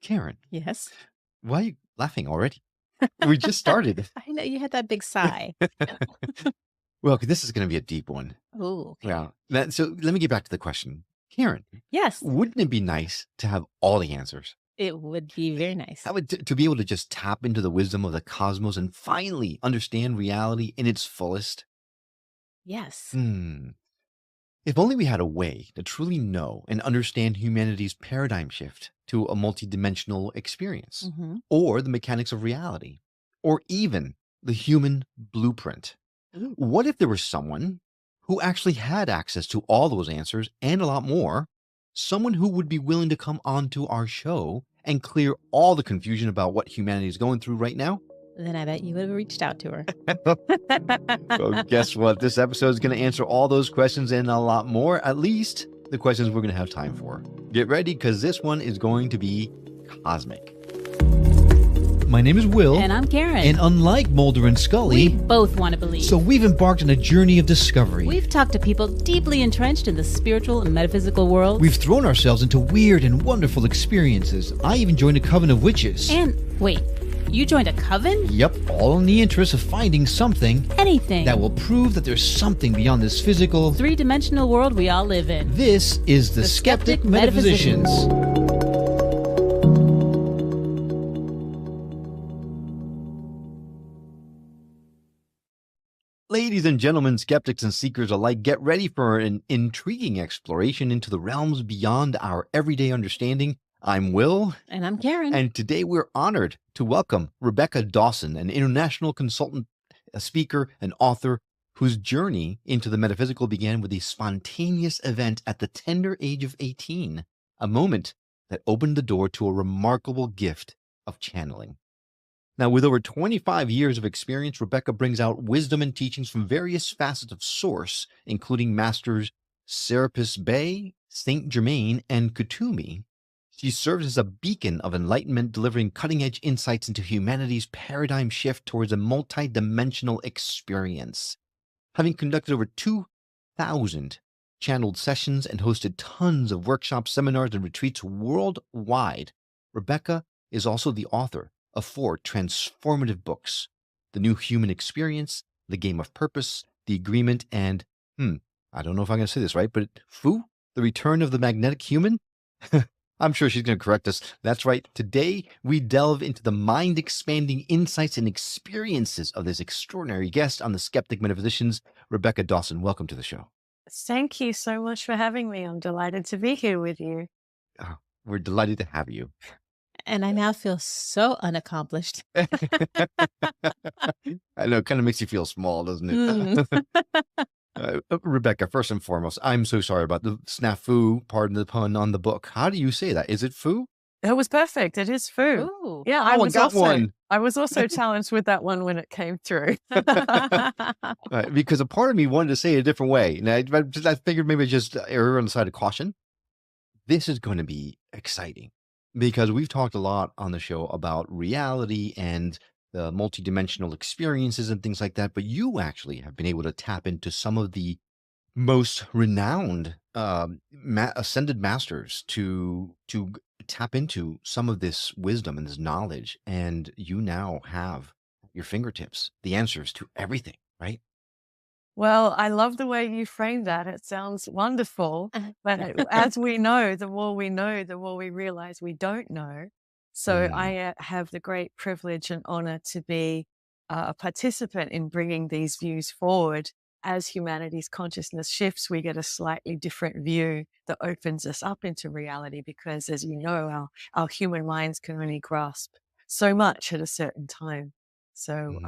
Karen, Yes. why are you laughing already? We just started. I know you had that big sigh. Well, this is going to be a deep one. Oh, okay. Yeah. So let me get back to the question. Karen, Yes, wouldn't it be nice to have all the answers? it would be very nice. How would to be able to just tap into the wisdom of the cosmos and finally understand reality in its fullest? Yes. Hmm. If only we had a way to truly know and understand humanity's paradigm shift to a multidimensional experience, Hmm. or the mechanics of reality, or even the human blueprint. Ooh. What if there was someone who actually had access to all those answers and a lot more? Someone who would be willing to come onto our show and clear all the confusion about what humanity is going through right now? Then I bet you would have reached out to her. Well, guess what? This episode is going to answer all those questions and a lot more, at least the questions we're going to have time for. Get ready, because this one is going to be cosmic. My name is Will. And I'm Karen. And unlike Mulder and Scully, We both want to believe. so we've embarked on a journey of discovery. We've talked to people deeply entrenched in the spiritual and metaphysical world. We've thrown ourselves into weird and wonderful experiences. I even joined a coven of witches. And wait, you joined a coven? Yep, all in the interest of finding something Anything. that will prove that there's something beyond this physical, three-dimensional world we all live in. This is the Skeptic Metaphysicians. Ladies and gentlemen, skeptics and seekers alike, get ready for an intriguing exploration into the realms beyond our everyday understanding. I'm Will, And I'm Karen. and today we're honored to welcome Rebecca Dawson, an international consultant, a speaker, and author whose journey into the metaphysical began with a spontaneous event at the tender age of 18, a moment that opened the door to a remarkable gift of channeling. Now, with over 25 years of experience, Rebecca brings out wisdom and teachings from various facets of Source, including Masters Serapis Bey, Saint Germain, and Kutumi. She serves as a beacon of enlightenment, delivering cutting-edge insights into humanity's paradigm shift towards a multi-dimensional experience. Having conducted over 2,000 channeled sessions and hosted tons of workshops, seminars, and retreats worldwide, Rebecca is also the author of 4 transformative books: The New Human Experience, The Game of Purpose, The Agreement, and, I don't know if I'm going to say this right, but Fu, The Return of the Magnetic Human? I'm sure she's going to correct us. That's right. Today, we delve into the mind-expanding insights and experiences of this extraordinary guest on the Skeptic Metaphysicians, Rebecca Dawson. Welcome to the show. Thank you so much for having me. I'm delighted to be here with you. We're delighted to have you. And I now feel so unaccomplished. I know, it kind of makes you feel small, doesn't it? Rebecca, first and foremost, I'm so sorry about the snafu, pardon the pun, on the book. How do you say that? Is it Fu? It was perfect. It is Fu. Ooh. Yeah, I got one. I was also challenged with that one when it came through. Because a part of me wanted to say it a different way. And I figured maybe just err on the side of caution. This is going to be exciting because we've talked a lot on the show about reality and the multidimensional experiences and things like that. But you actually have been able to tap into some of the most renowned ascended masters to tap into some of this wisdom and this knowledge, and you now have at your fingertips the answers to everything, right? Well, I love the way you framed that. It sounds wonderful. But as we know, the more we know, the more we realize we don't know. So I have the great privilege and honor to be a participant in bringing these views forward. As humanity's consciousness shifts, we get a slightly different view that opens us up into reality because, as you know, our human minds can only grasp so much at a certain time. So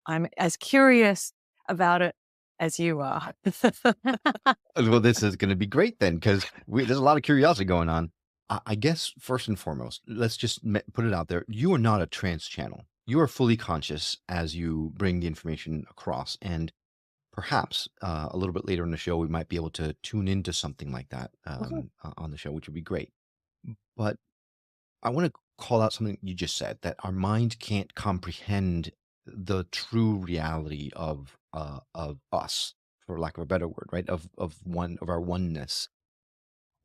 I'm as curious about it as you are. Well, this is going to be great then, because there's a lot of curiosity going on. I guess first and foremost, let's just put it out there. You are not a trance channel. You are fully conscious as you bring the information across. And perhaps a little bit later in the show, we might be able to tune into something like that on the show, which would be great. But I want to call out something you just said, that our mind can't comprehend the true reality of us, for lack of a better word, right? Of our oneness.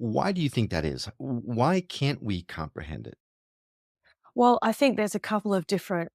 Why do you think that is? Why can't we comprehend it? Well, I think there's a couple of different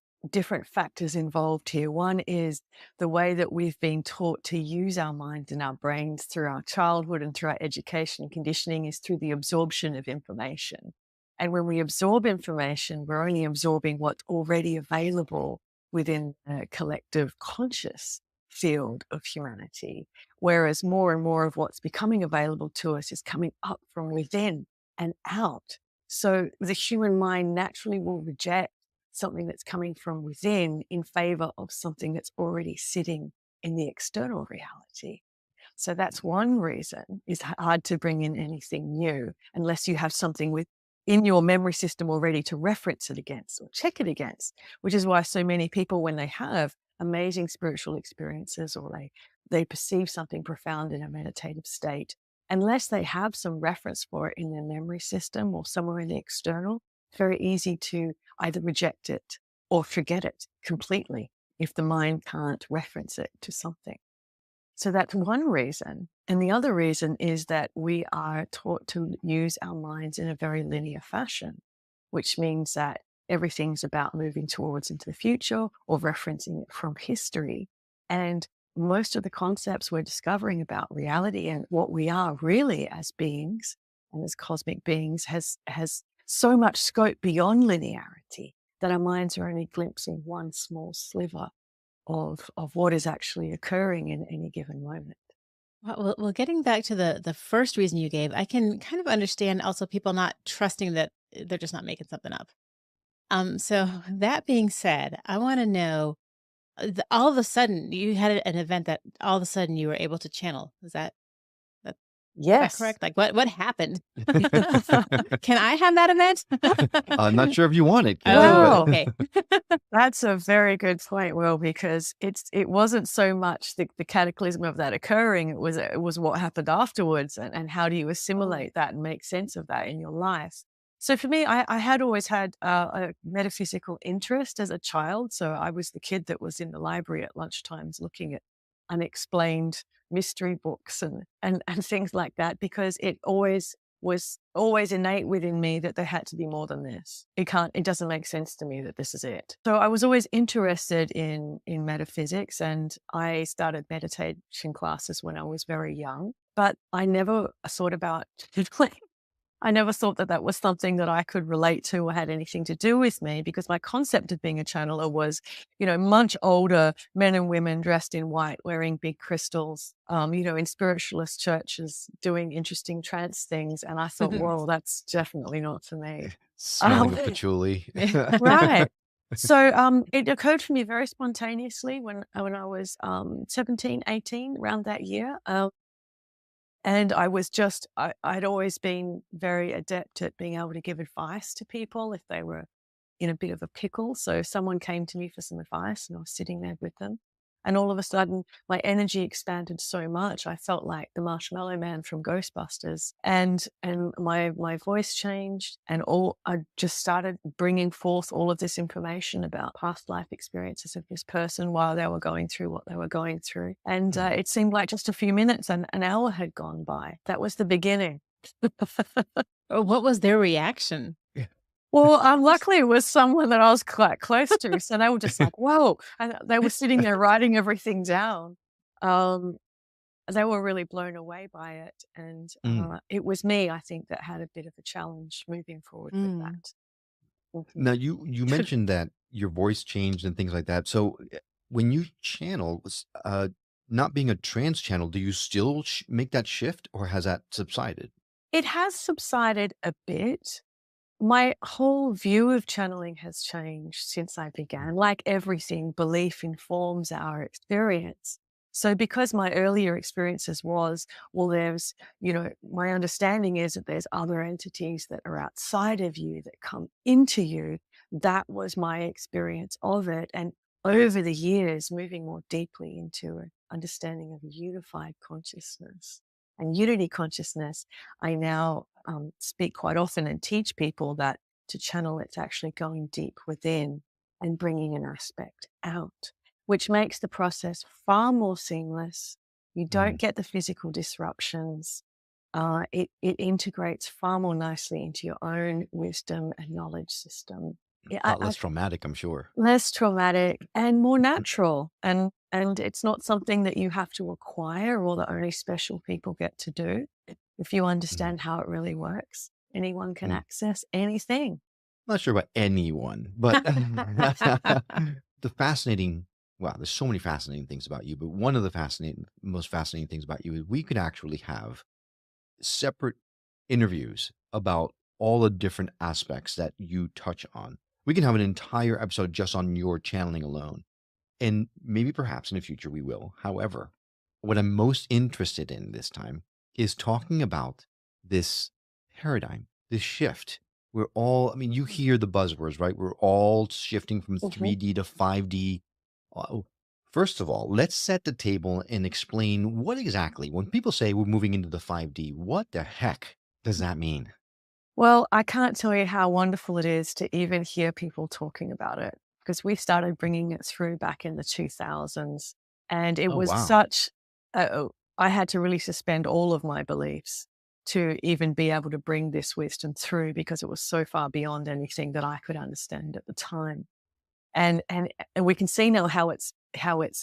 factors involved here. One is the way that we've been taught to use our minds and our brains through our childhood and through our education and conditioning is through the absorption of information. And when we absorb information, we're only absorbing what's already available within a collective conscious field of humanity. Whereas more and more of what's becoming available to us is coming up from within and out. So the human mind naturally will reject something that's coming from within in favor of something that's already sitting in the external reality. So that's one reason it's hard to bring in anything new unless you have something in your memory system already to reference it against or check it against, which is why so many people, when they have amazing spiritual experiences or they perceive something profound in a meditative state, unless they have some reference for it in their memory system or somewhere in the external, it's very easy to either reject it or forget it completely if the mind can't reference it to something. So that's one reason. And the other reason is that we are taught to use our minds in a very linear fashion, which means that everything's about moving towards into the future or referencing it from history. And most of the concepts we're discovering about reality and what we are really as beings and as cosmic beings has so much scope beyond linearity that our minds are only glimpsing one small sliver of what is actually occurring in any given moment. Well, getting back to the first reason you gave, I can kind of understand also people not trusting that they're just not making something up. So that being said, I want to know, all of a sudden you had an event that all of a sudden you were able to channel. That is that Yes. correct? Like what happened? Can I have that event? I'm not sure if you want it, Kelly, Oh, Well, but okay. that's a very good point, Will, because it wasn't so much the cataclysm of that occurring, it was what happened afterwards and how do you assimilate that and make sense of that in your life. So for me, I had always had a metaphysical interest as a child. So I was the kid that was in the library at lunchtimes looking at unexplained mystery books and things like that, because it was always innate within me that there had to be more than this. It doesn't make sense to me that this is it. So I was always interested in metaphysics, and I started meditation classes when I was very young, but I never thought about I never thought that that was something that I could relate to or had anything to do with me, because my concept of being a channeler was, much older men and women dressed in white, wearing big crystals, in spiritualist churches, doing interesting trance things. And I thought, whoa, that's definitely not for me. smelling Um, of patchouli. right. So it occurred for me very spontaneously when I was 17, 18, around that year. And I'd always been very adept at being able to give advice to people if they were in a bit of a pickle. So if someone came to me for some advice and I was sitting there with them, and all of a sudden my energy expanded so much, I felt like the Marshmallow Man from Ghostbusters, and my voice changed, and I just started bringing forth all of this information about past life experiences of this person while they were going through what they were going through. And it seemed like just a few minutes and an hour had gone by. That was the beginning. Oh, what was their reaction? Well, luckily it was someone that I was quite close to, so they were just like, "Whoa!" And they were sitting there writing everything down. Um, they were really blown away by it, and Mm. it was me, I think, that had a bit of a challenge moving forward with Mm. that. Mhm. Now you mentioned that your voice changed and things like that. So when you channel, not being a trans channel, do you still make that shift, or has that subsided? It has subsided a bit. My whole view of channeling has changed since I began. Like everything, belief informs our experience. So because my earlier experiences was, well, my understanding is that there's other entities that are outside of you that come into you. That was my experience of it. And over the years, moving more deeply into an understanding of unified consciousness and unity consciousness, I now speak quite often and teach people that to channel, it's actually going deep within and bringing an aspect out, which makes the process far more seamless. You don't Mm. get the physical disruptions. It integrates far more nicely into your own wisdom and knowledge system. yeah, A lot less traumatic, I'm sure. less traumatic and more natural. And it's not something that you have to acquire or that only special people get to do. If you Mhm. understand how it really works, anyone can Mm. access anything. Not sure about anyone, but the fascinating, well, there's so many fascinating things about you, but one of the most fascinating things about you is we could actually have separate interviews about all the different aspects that you touch on. We can have an entire episode just on your channeling alone. And maybe perhaps in the future we will. However, what I'm most interested in this time is talking about this paradigm, this shift. We're all, I mean, you hear the buzzwords, right? We're all shifting from Mhm. 3D to 5D. Uh, First of all, let's set the table and explain what exactly, when people say we're moving into the 5D, what the heck does that mean? Well, I can't tell you how wonderful it is to even hear people talking about it because we started bringing it through back in the 2000s. And it Oh, was wow. such, I had to really suspend all of my beliefs to even be able to bring this wisdom through because it was so far beyond anything that I could understand at the time. And we can see now how it's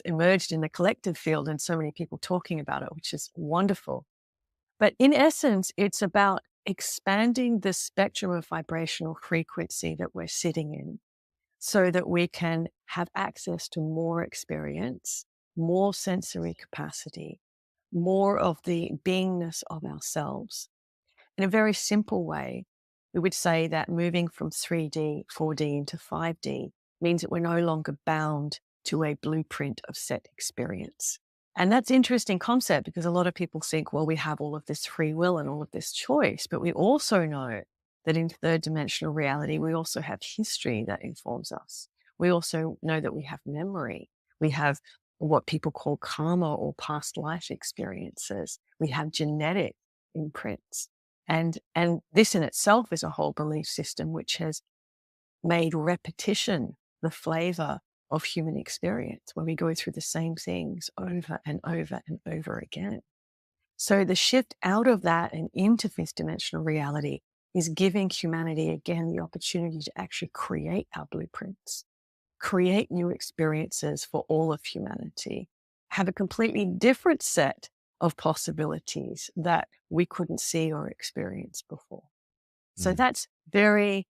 emerged in the collective field and so many people talking about it, which is wonderful. But in essence, it's about expanding the spectrum of vibrational frequency that we're sitting in so that we can have access to more experience, more sensory capacity, more of the beingness of ourselves. In a very simple way, we would say that moving from 3D, 4D into 5D means that we're no longer bound to a blueprint of set experience. And that's an interesting concept because a lot of people think, well, we have all of this free will and all of this choice, but we also know that in third dimensional reality, we also have history that informs us. We also know that we have memory. We have what people call karma or past life experiences. We have genetic imprints. And this in itself is a whole belief system which has made repetition the flavor of human experience, where we go through the same things over and over and over again. So the shift out of that and into fifth dimensional reality is giving humanity again the opportunity to actually create our blueprints, create new experiences for all of humanity, have a completely different set of possibilities that we couldn't see or experience before. So Mm. that's very,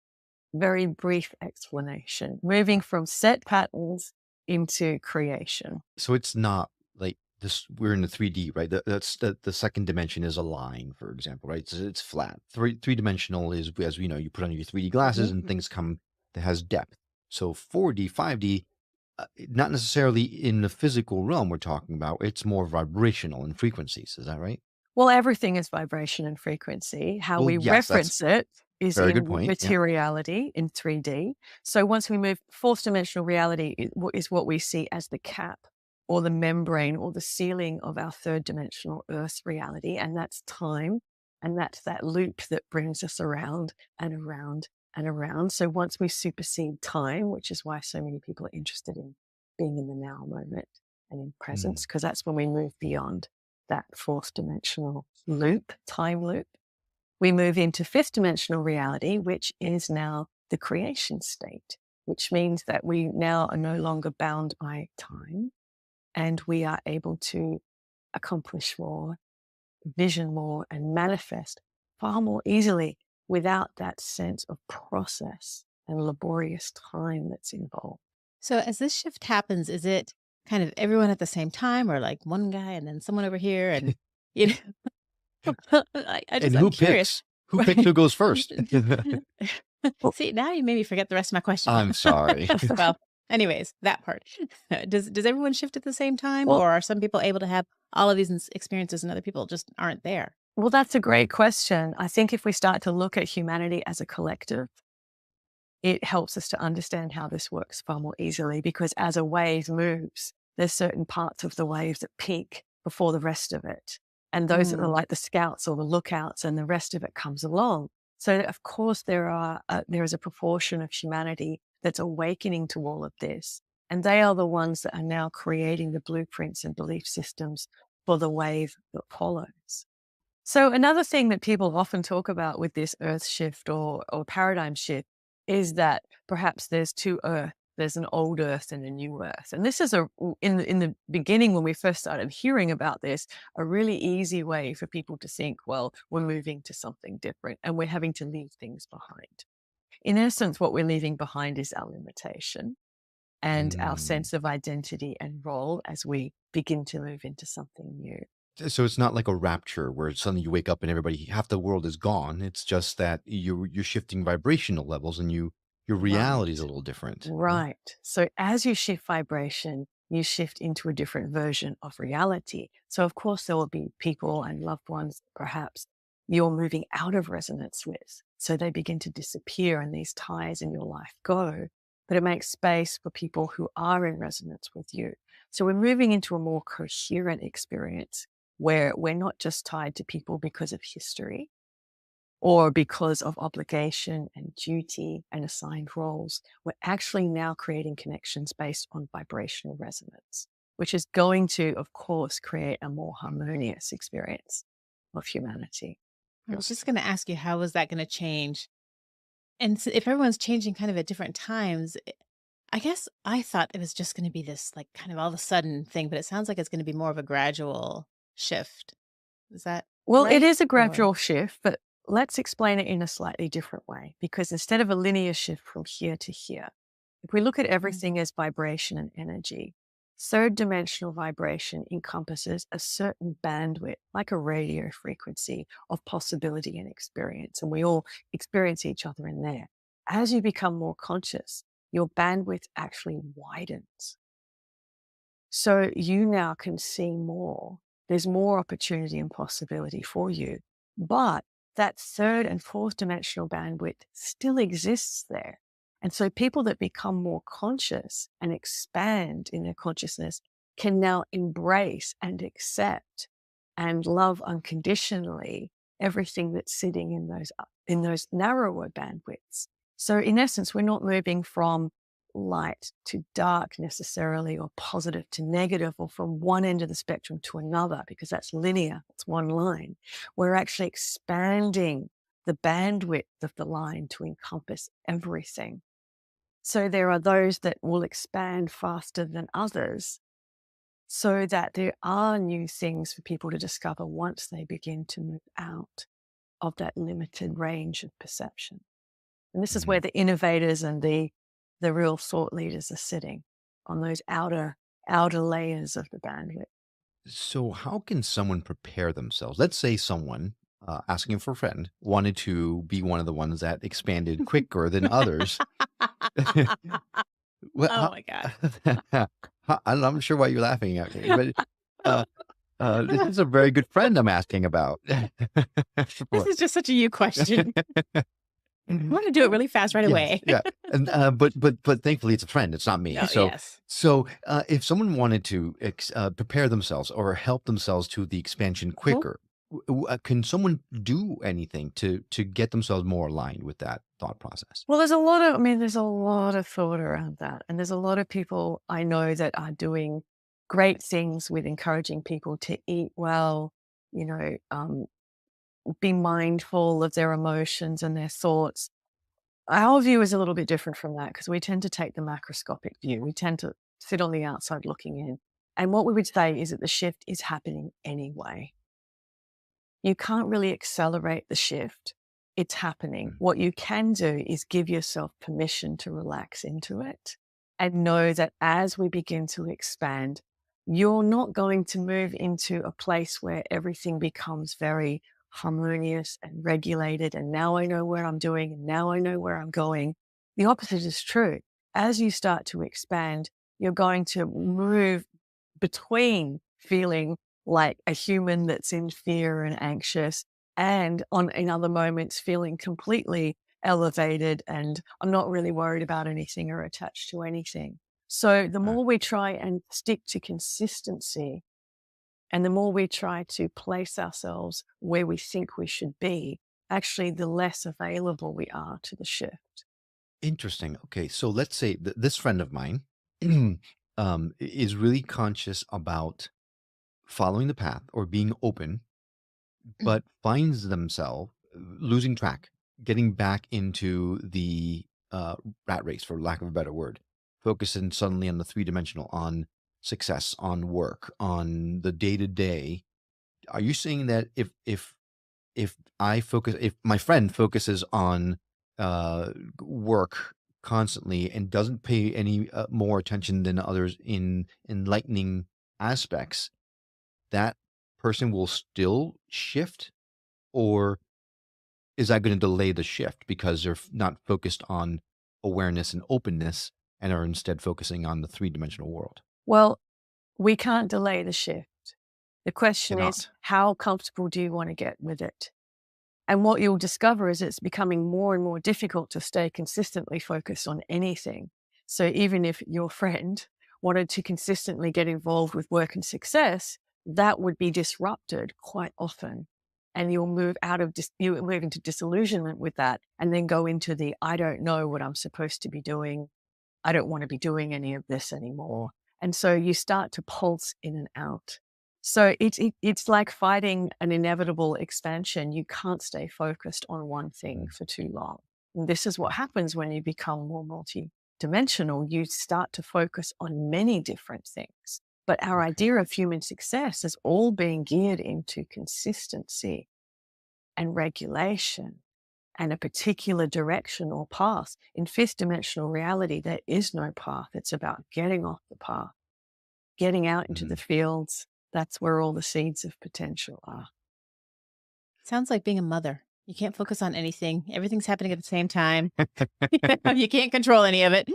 very brief explanation, moving from set patterns into creation. So it's not like this. We're in the 3D, right? That's the second dimension is a line, for example, right? So it's flat. Three dimensional is, as we know, you put on your 3D glasses Mhm. and things come that has depth. So 4D, 5D, not necessarily in the physical realm we're talking about. It's more vibrational in frequencies. Is that right? Well, everything is vibration and frequency. How Well, we yes, that's reference it is very good in point. Yeah. materiality in 3D. So once we move, fourth dimensional reality is what we see as the cap or the membrane or the ceiling of our third dimensional earth reality. And that's time. And that's that loop that brings us around and around and around. So once we supersede time, which is why so many people are interested in being in the now moment and in Mm. presence, because that's when we move beyond that fourth dimensional loop, time loop. We move into fifth dimensional reality, which is now the creation state, which means that we now are no longer bound by time and we are able to accomplish more, vision more, and manifest far more easily without that sense of process and laborious time that's involved. So as this shift happens, is it kind of everyone at the same time or like one guy and then someone over here and you know And I'm who curious. picks? Who picks Right. who goes first? See, now you made me forget the rest of my question. I'm sorry. Well, anyways, that part. Does everyone shift at the same time Well, or are some people able to have all of these experiences and other people just aren't there? well, that's a great question. I think if we start to look at humanity as a collective, it helps us to understand how this works far more easily because as a wave moves, there's certain parts of the wave that peak before the rest of it. And those that are Mm. like the scouts or the lookouts and the rest of it comes along. So of course there is a proportion of humanity that's awakening to all of this. And they are the ones that are now creating the blueprints and belief systems for the wave that follows. So another thing that people often talk about with this earth shift or paradigm shift is that perhaps there's two Earths. There's an old Earth and a new Earth. And this is in the beginning, when we first started hearing about this, a really easy way for people to think, well, we're moving to something different and we're having to leave things behind. In essence, what we're leaving behind is our limitation and our Mm. sense of identity and role as we begin to move into something new. So it's not like a rapture where suddenly you wake up and everybody, half the world is gone. It's just that you're shifting vibrational levels and your reality is a Right. little different. Yeah. Right. So as you shift vibration, you shift into a different version of reality. So of course there will be people and loved ones perhaps you're moving out of resonance with. So they begin to disappear and these ties in your life go. But it makes space for people who are in resonance with you. So we're moving into a more coherent experience where we're not just tied to people because of history, or because of obligation and duty and assigned roles. We're actually now creating connections based on vibrational resonance, which is going to, of course, create a more harmonious experience of humanity. I was just going to ask you, how is that going to change? And so if everyone's changing kind of at different times, I guess I thought it was just going to be this like kind of all of a sudden thing, but it sounds like it's going to be more of a gradual shift. Is that Well, it right? is a Or gradual shift, but let's explain it in a slightly different way, because instead of a linear shift from here to here, if we look at Mm. everything as vibration and energy, third dimensional vibration encompasses a certain bandwidth, like a radio frequency of possibility and experience. And we all experience each other in there. As you become more conscious, your bandwidth actually widens. So you now can see more. There's more opportunity and possibility for you. But that third and fourth dimensional bandwidth still exists there. And so people that become more conscious and expand in their consciousness can now embrace and accept and love unconditionally everything that's sitting in those narrower bandwidths. So in essence, we're not moving from light to dark necessarily, or positive to negative, or from one end of the spectrum to another, because that's linear, it's one line. We're actually expanding the bandwidth of the line to encompass everything. So there are those that will expand faster than others, so that there are new things for people to discover once they begin to move out of that limited range of perception. And this is where Mhm. the innovators and the real thought leaders are sitting, on those outer layers of the bandwidth. So how can someone prepare themselves? Let's say someone asking for a friend wanted to be one of the ones that expanded quicker than others. Well, oh my god. I'm not sure why you're laughing at me, but uh, this is a very good friend I'm asking about. This For- is just such a you question. I want to do it really fast right Yes, away. yeah, and but thankfully it's a friend. It's not me. Oh, yes. So if someone wanted to prepare themselves or help themselves to the expansion Mhm. quicker, can someone do anything to get themselves more aligned with that thought process? Well, there's a lot of thought around that. And there's a lot of people I know that are doing great things with encouraging people to eat well, you know, be mindful of their emotions and their thoughts. Our view is a little bit different from that, because we tend to take the macroscopic view. We tend to sit on the outside looking in. And what we would say is that the shift is happening anyway. You can't really accelerate the shift. It's happening. Mm. What you can do is give yourself permission to relax into it and know that as we begin to expand, you're not going to move into a place where everything becomes very harmonious and regulated. And now I know where I'm doing, and now I know where I'm going. The opposite is true. As you start to expand, you're going to move between feeling like a human that's in fear and anxious, and in other moments feeling completely elevated and I'm not really worried about anything or attached to anything. So the Uh, more we try and stick to consistency, and the more we try to place ourselves where we think we should be, actually the less available we are to the shift. Interesting. Okay, so let's say this friend of mine is really conscious about following the path or being open, but finds themselves losing track, getting back into the rat race, for lack of a better word, focusing suddenly on the three-dimensional, on success, on work, on the day-to-day. Are you saying that if my friend focuses on work constantly and doesn't pay any more attention than others in enlightening aspects, that person will still shift? Or is that going to delay the shift because they're not focused on awareness and openness and are instead focusing on the three-dimensional world? Well, we can't delay the shift. The question is, Cannot. how comfortable do you want to get with it? And what you'll discover is it's becoming more and more difficult to stay consistently focused on anything. So even if your friend wanted to consistently get involved with work and success, that would be disrupted quite often. And you'll move you'll move into disillusionment with that, and then go into the, I don't know what I'm supposed to be doing. I don't want to be doing any of this anymore. And so you start to pulse in and out. So it's like fighting an inevitable expansion. You can't stay focused on one thing for too long. And this is what happens when you become more multidimensional. You start to focus on many different things. But our idea of human success is all being geared into consistency and regulation and a particular direction or path. In fifth dimensional reality, there is no path. It's about getting off the path, getting out into the fields. That's where all the seeds of potential are. Sounds like being a mother. You can't focus on anything. Everything's happening at the same time. You can't control any of it.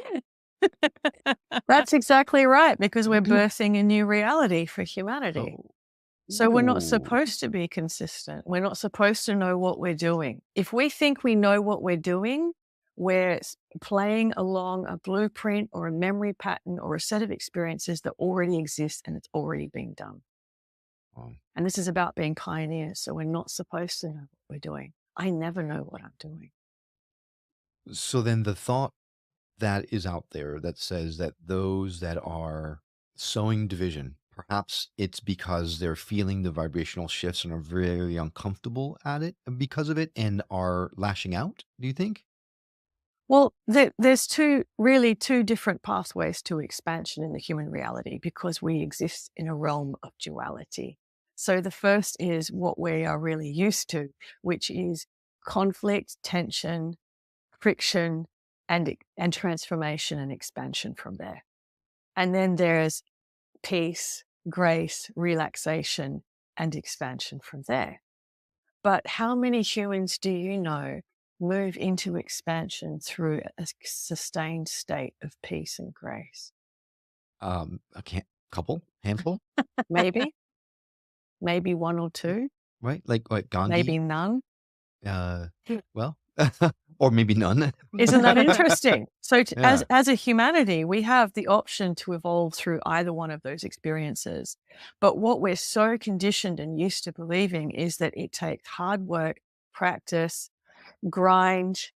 That's exactly right, because we're birthing a new reality for humanity. So we're not supposed to be consistent. We're not supposed to know what we're doing. If we think we know what we're doing, we're playing along a blueprint or a memory pattern or a set of experiences that already exist and it's already being done. And this is about being pioneers. So we're not supposed to know what we're doing. I never know what I'm doing. So then the thought that is out there that says that those that are sowing division, perhaps it's because they're feeling the vibrational shifts and are very uncomfortable at it because of it and are lashing out, do you think? Well, there's two different pathways to expansion in the human reality, because we exist in a realm of duality. So the first is what we are really used to, which is conflict, tension, friction, and transformation and expansion from there. And then there's peace, grace, relaxation, and expansion from there. But how many humans do you know move into expansion through a sustained state of peace and grace? Handful, Maybe one or two, right? Like Gandhi. maybe none. Well, or maybe none. Isn't that interesting? So as a humanity, we have the option to evolve through either one of those experiences. But what we're so conditioned and used to believing is that it takes hard work, practice, grind,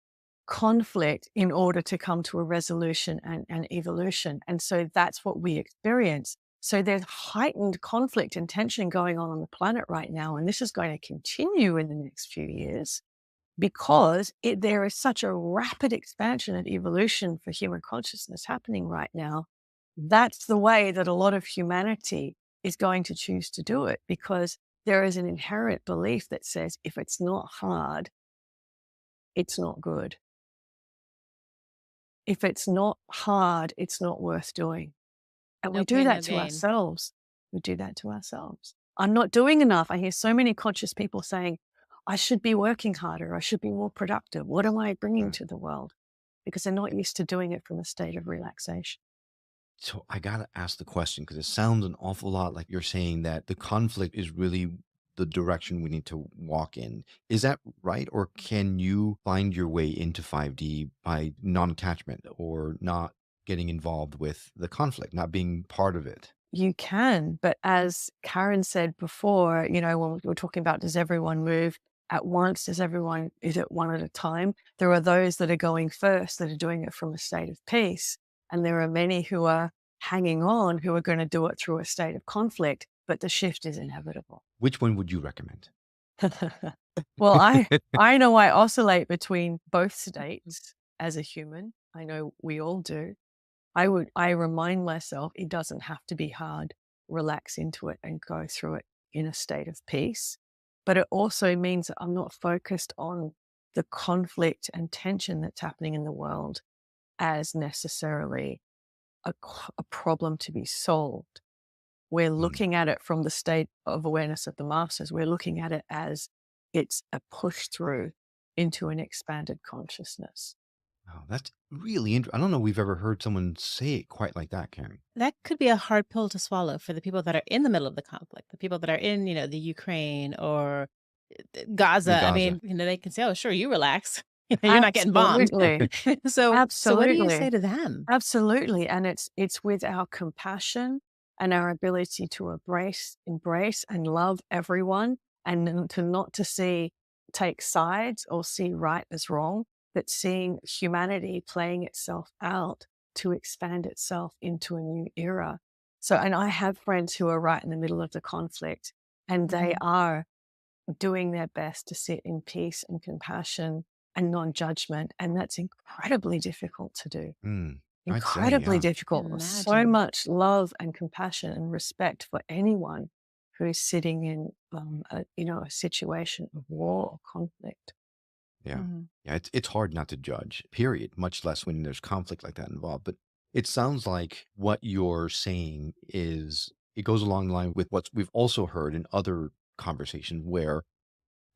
conflict in order to come to a resolution and evolution. And so that's what we experience. So there's heightened conflict and tension going on the planet right now. And this is going to continue in the next few years, because there is such a rapid expansion and evolution for human consciousness happening right now. That's the way that a lot of humanity is going to choose to do it, because there is an inherent belief that says if it's not hard, it's not good. If it's not hard, it's not worth doing. And we do that to ourselves. We do that to ourselves. I'm not doing enough. I hear so many conscious people saying, I should be working harder. I should be more productive. What am I bringing to the world? Because they're not used to doing it from a state of relaxation. So I got to ask the question, because it sounds an awful lot like you're saying that the conflict is really the direction we need to walk in. Is that right? Or can you find your way into 5D by non-attachment or not getting involved with the conflict, not being part of it? You can, but as Karen said before, when we were talking about, does everyone move at once? Is it one at a time? There are those that are going first, that are doing it from a state of peace. And there are many who are hanging on, who are going to do it through a state of conflict, but the shift is inevitable. Which one would you recommend? Well, I know I oscillate between both states. as a human. I know we all do. I remind myself it doesn't have to be hard. Relax into it and go through it in a state of peace. But it also means that I'm not focused on the conflict and tension that's happening in the world as necessarily a problem to be solved. We're looking at it from the state of awareness of the masters. We're looking at it as it's a push through into an expanded consciousness. Oh, that's really interesting. I don't know we've ever heard someone say it quite like that, Karen. That could be a hard pill to swallow for the people that are in the middle of the conflict, the people that are in, the Ukraine or Gaza. I Gaza. mean, they can say, "Oh, sure, you relax. You're not getting bombed." Absolutely. So what do you say to them? Absolutely. And it's with our compassion and our ability to embrace and love everyone, and to not to take sides or see right as wrong, but seeing humanity playing itself out to expand itself into a new era. So, and I have friends who are right in the middle of the conflict, and they are doing their best to sit in peace and compassion and non-judgment. And that's incredibly difficult to do. Incredibly difficult. So much love and compassion and respect for anyone who is sitting in a situation of war or conflict. Yeah. Yeah. It's hard not to judge, period, much less when there's conflict like that involved. But it sounds like what you're saying it goes along the line with what we've also heard in other conversations, where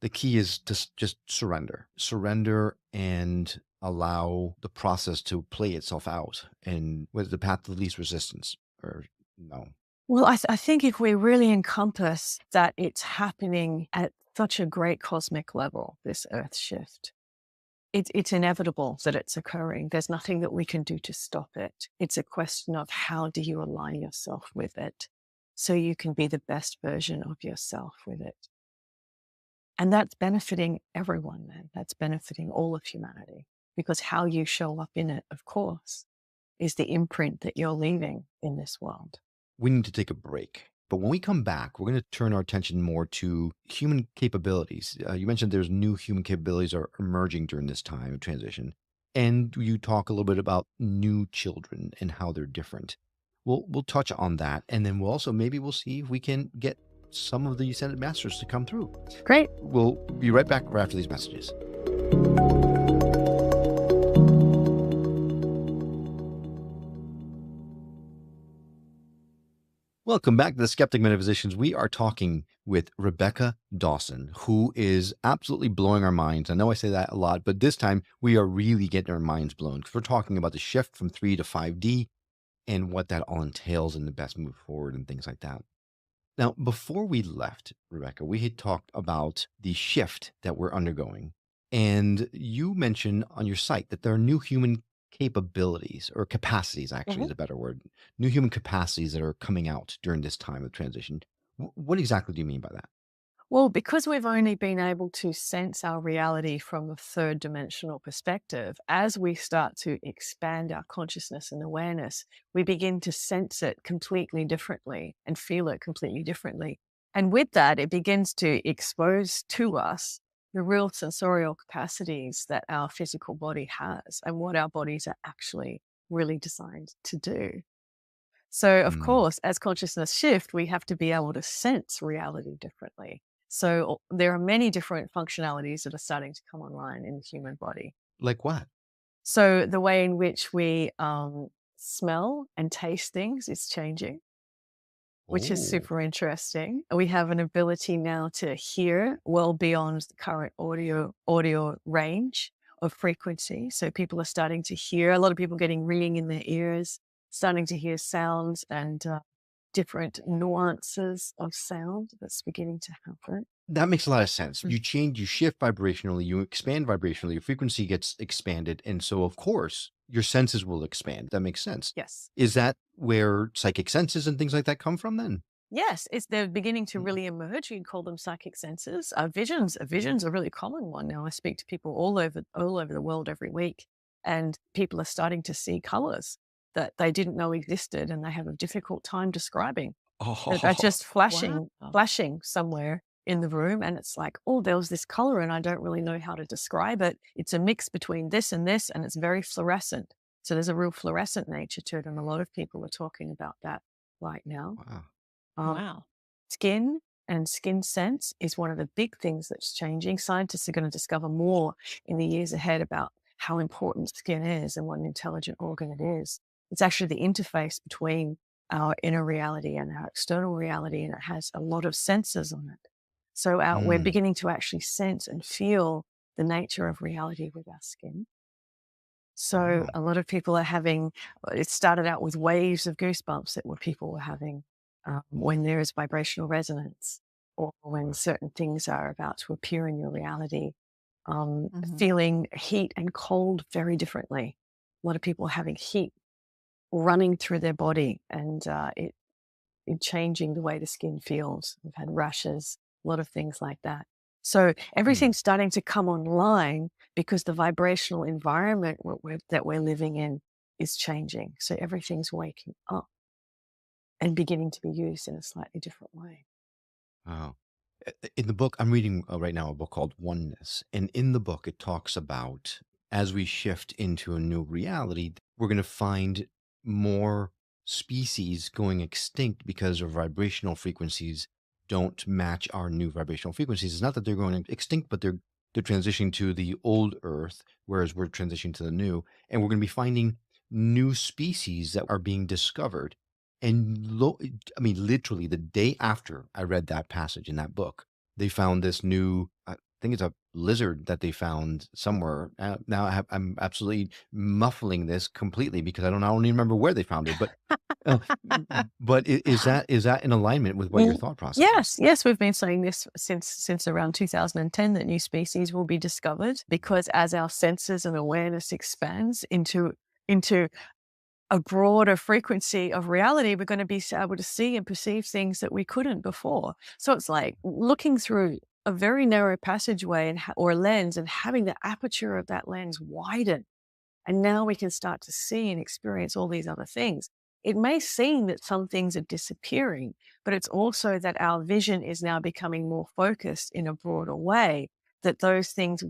the key is to just surrender and allow the process to play itself out. And with the path of least resistance, or no. Well, I think if we really encompass that it's happening at such a great cosmic level, this earth shift, it's inevitable that it's occurring. There's nothing that we can do to stop it. It's a question of how do you align yourself with it so you can be the best version of yourself with it. And that's benefiting everyone, then. That's benefiting all of humanity, because how you show up in it, of course, is the imprint that you're leaving in this world. We need to take a break. But when we come back, we're going to turn our attention more to human capabilities. You mentioned there's new human capabilities are emerging during this time of transition. And you talk a little bit about new children and how they're different. We'll touch on that. And then we'll see if we can get some of the Ascended Masters to come through. Great. We'll be right back right after these messages. Welcome back to the Skeptic Metaphysicians. We are talking with Rebecca Dawson, who is absolutely blowing our minds. I know I say that a lot, but this time we are really getting our minds blown, because we're talking about the shift from 3 to 5D and what that all entails and the best move forward and things like that. Now, before we left, Rebecca, we had talked about the shift that we're undergoing. And you mentioned on your site that there are new human capabilities, or capacities actually is a better word, new human capacities that are coming out during this time of transition. What exactly do you mean by that? Well, because we've only been able to sense our reality from a third dimensional perspective, as we start to expand our consciousness and awareness, we begin to sense it completely differently and feel it completely differently. And with that, it begins to expose to us the real sensorial capacities that our physical body has and what our bodies are actually really designed to do. So, of course, as consciousness shift, we have to be able to sense reality differently. So there are many different functionalities that are starting to come online in the human body. Like what? So the way in which we smell and taste things is changing, which is super interesting. We have an ability now to hear well beyond the current audio range of frequency. So people are starting to hear, a lot of people getting ringing in their ears, starting to hear sounds and different nuances of sound that's beginning to happen. That makes a lot of sense. You shift vibrationally, you expand vibrationally, your frequency gets expanded. And so, of course, your senses will expand. That makes sense. Yes. Is that where psychic senses and things like that come from then? Yes, they're beginning to really emerge. You can call them psychic senses. Visions are a really common one now. I speak to people all over the world every week, and people are starting to see colors that they didn't know existed, and they have a difficult time describing. They're just flashing somewhere in the room and it's like, oh, there was this color and I don't really know how to describe it. It's a mix between this, and it's very fluorescent. So there's a real fluorescent nature to it. And a lot of people are talking about that right now. Wow. Wow. Skin and skin sense is one of the big things that's changing. Scientists are going to discover more in the years ahead about how important skin is and what an intelligent organ it is. It's actually the interface between our inner reality and our external reality, and it has a lot of sensors on it. So we're beginning to actually sense and feel the nature of reality with our skin. So a lot of people are having, it started out with waves of goosebumps that people were having when there is vibrational resonance, or when certain things are about to appear in your reality. Feeling heat and cold very differently. A lot of people are having heat running through their body, and it changing the way the skin feels. We've had rashes, a lot of things like that. So everything's starting to come online because the vibrational environment that we're living in is changing. So everything's waking up and beginning to be used in a slightly different way. Wow. In the book, I'm reading right now a book called Oneness. And in the book, it talks about as we shift into a new reality, we're going to find more species going extinct because our vibrational frequencies don't match our new vibrational frequencies. It's not that they're going extinct, but they're transitioning to the old Earth, whereas we're transitioning to the new. And we're going to be finding new species that are being discovered. And I mean, literally the day after I read that passage in that book, they found this new, I think it's a lizard that they found somewhere. Now I'm absolutely muffling this completely because I don't even remember where they found it. But is that in alignment with what your thought process is? Yes, we've been saying this since around 2010, that new species will be discovered, because as our senses and awareness expands into a broader frequency of reality, we're going to be able to see and perceive things that we couldn't before. So it's like looking through a very narrow passageway or lens, and having the aperture of that lens widen. And now we can start to see and experience all these other things. It may seem that some things are disappearing, but it's also that our vision is now becoming more focused in a broader way, that those things,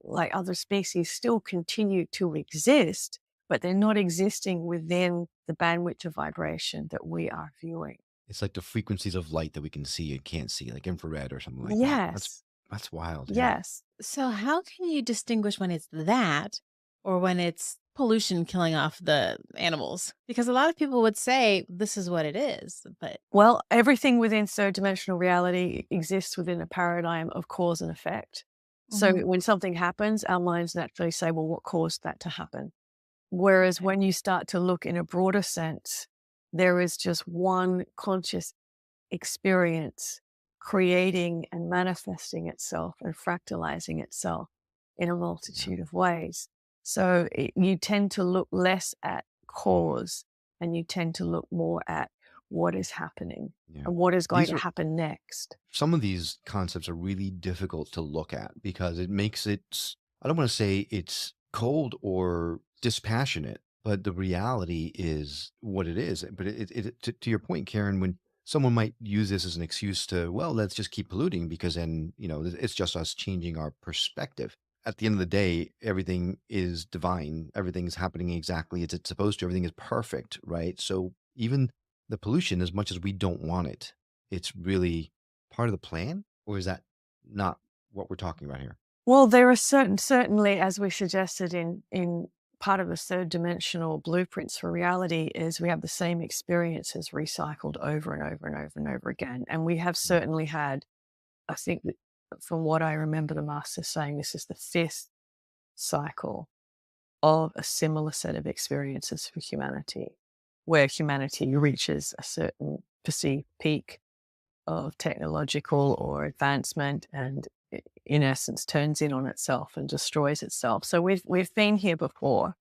like other species, still continue to exist, but they're not existing within the bandwidth of vibration that we are viewing. It's like the frequencies of light that we can see and can't see, like infrared or something like that. Yes. That's wild. Yeah. Yes. So how can you distinguish when it's that or when it's pollution killing off the animals? Because a lot of people would say this is what it is, but Well, everything within third dimensional reality exists within a paradigm of cause and effect. So when something happens, our minds naturally say, well, what caused that to happen? Whereas when you start to look in a broader sense, there is just one conscious experience creating and manifesting itself and fractalizing itself in a multitude of ways. So you tend to look less at cause, and you tend to look more at what is happening and what is going to happen next. Some of these concepts are really difficult to look at because it makes it, I don't want to say it's cold or dispassionate, but the reality is what it is. But to your point, Karen, when someone might use this as an excuse to, well, let's just keep polluting because then, it's just us changing our perspective. At the end of the day, everything is divine. Everything's happening exactly as it's supposed to. Everything is perfect, right? So even the pollution, as much as we don't want it, it's really part of the plan? Or is that not what we're talking about here? Well, there are certainly, as we suggested in part of the third dimensional blueprints for reality, is we have the same experiences recycled over and over and over and over again. And we have certainly had, I think that from what I remember the master saying, this is the 5th cycle of a similar set of experiences for humanity, where humanity reaches a certain perceived peak of technological or advancement and in essence turns in on itself and destroys itself. So we've been here before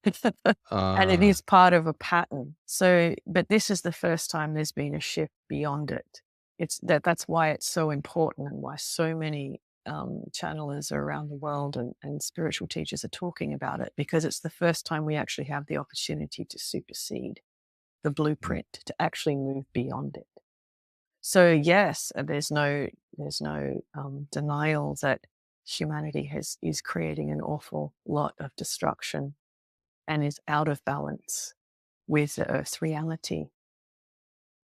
and it is part of a pattern. So, but this is the first time there's been a shift beyond it. That's why it's so important, and why so many channelers around the world and spiritual teachers are talking about it, because it's the first time we actually have the opportunity to supersede the blueprint, to actually move beyond it. So yes, there's no denial that humanity is creating an awful lot of destruction and is out of balance with the Earth's reality.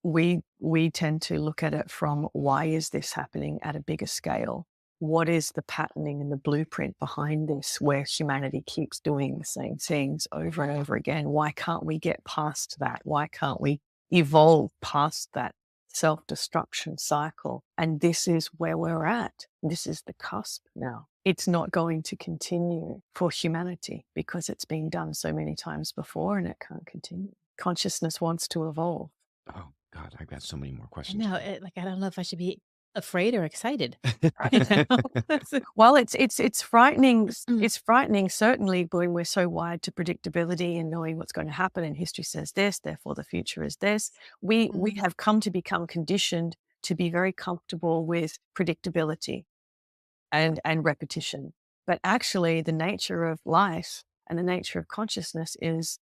We tend to look at it from, why is this happening at a bigger scale? What is the patterning and the blueprint behind this, where humanity keeps doing the same things over and over again? Why can't we get past that? Why can't we evolve past that self-destruction cycle? And this is where we're at. This is the cusp now. It's not going to continue for humanity because it's been done so many times before, and it can't continue. Consciousness wants to evolve. Oh God, I've got so many more I questions. know, like, I don't know if I should be afraid or excited. Well, it's frightening. Mm. It's frightening, certainly, when we're so wired to predictability and knowing what's going to happen. And history says this, therefore the future is this. We Mhm. have come to become conditioned to be very comfortable with predictability and repetition. But actually, the nature of life and the nature of consciousness is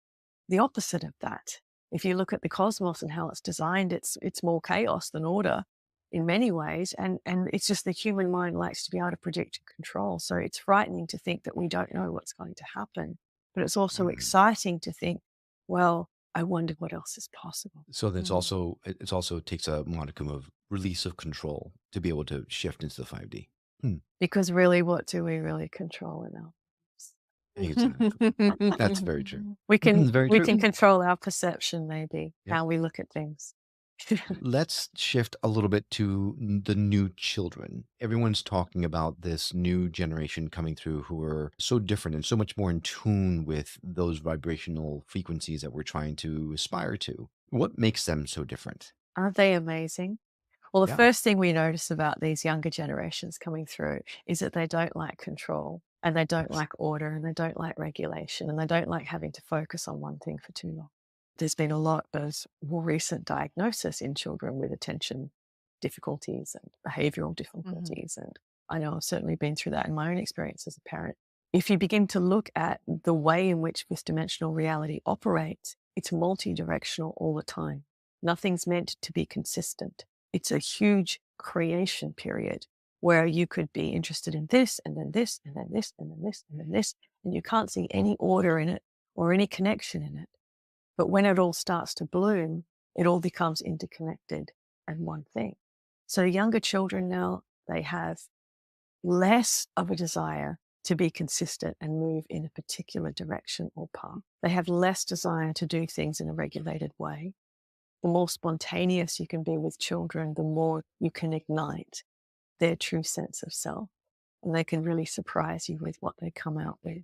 the opposite of that. If you look at the cosmos and how it's designed, it's more chaos than order in many ways. And it's just the human mind likes to be able to predict and control. So it's frightening to think that we don't know what's going to happen. But it's also exciting to think, well, I wonder what else is possible. So that's Mm. also, it's also takes a modicum of release of control to be able to shift into the 5D. Because really, what do we really control in our Exactly. That's very true. We can Very we true. can control our perception, maybe, Yep. how we look at things. Let's shift a little bit to the new children. Everyone's talking about this new generation coming through who are so different and so much more in tune with those vibrational frequencies that we're trying to aspire to. What makes them so different? Aren't they amazing? Well, the Yeah. first thing we notice about these younger generations coming through is that they don't like control, and they don't Yes. like order, and they don't like regulation, and they don't like having to focus on one thing for too long. There's been a lot of more recent diagnosis in children with attention difficulties and behavioral Mhm. difficulties. And I know I've certainly been through that in my own experience as a parent. If you begin to look at the way in which fifth dimensional reality operates, it's multi-directional all the time. Nothing's meant to be consistent. It's a huge creation period where you could be interested in this, and then this, and then this, and then this, and then this, and you can't see any order in it or any connection in it. But when it all starts to bloom, it all becomes interconnected and one thing. So younger children now, they have less of a desire to be consistent and move in a particular direction or path. They have less desire to do things in a regulated way. The more spontaneous you can be with children, the more you can ignite their true sense of self. And they can really surprise you with what they come out with.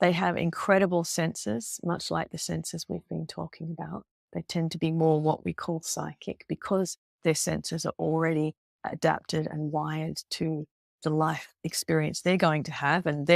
They have incredible senses, much like the senses we've been talking about. They tend to be more what we call psychic because their senses are already adapted and wired to the life experience they're going to have. And